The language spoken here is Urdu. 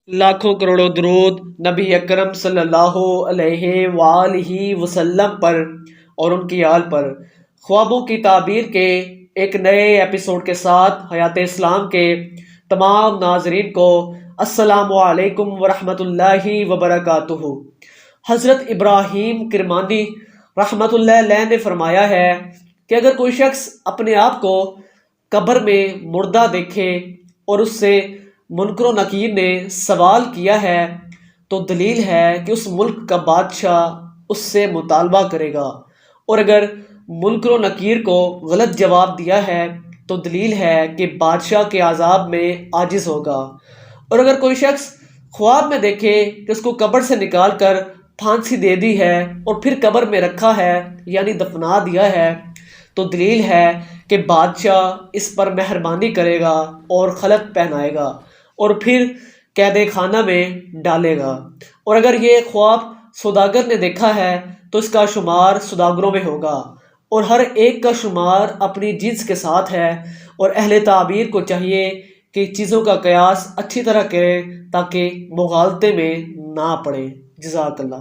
لاکھوں کروڑوں درود نبی اکرم صلی اللہ علیہ وآلہ وسلم پر اور ان کی آل پر۔ خوابوں کی تعبیر کے ایک نئے ایپیسوڈ کے ساتھ حیات اسلام کے تمام ناظرین کو السلام علیکم ورحمۃ اللہ وبرکاتہ۔ حضرت ابراہیم کرمانی رحمۃ اللہ علیہ نے فرمایا ہے کہ اگر کوئی شخص اپنے آپ کو قبر میں مردہ دیکھے اور اس سے منکر و نکیر نے سوال کیا ہے تو دلیل ہے کہ اس ملک کا بادشاہ اس سے مطالبہ کرے گا، اور اگر منکر و نکیر کو غلط جواب دیا ہے تو دلیل ہے کہ بادشاہ کے عذاب میں عاجز ہوگا۔ اور اگر کوئی شخص خواب میں دیکھے کہ اس کو قبر سے نکال کر پھانسی دے دی ہے اور پھر قبر میں رکھا ہے یعنی دفنا دیا ہے تو دلیل ہے کہ بادشاہ اس پر مہربانی کرے گا اور خلعت پہنائے گا اور پھر قید خانہ میں ڈالے گا۔ اور اگر یہ خواب سوداگر نے دیکھا ہے تو اس کا شمار سوداگروں میں ہوگا، اور ہر ایک کا شمار اپنی جنس کے ساتھ ہے، اور اہل تعبیر کو چاہیے کہ چیزوں کا قیاس اچھی طرح کرے تاکہ مغالطے میں نہ پڑے۔ جزاک اللہ۔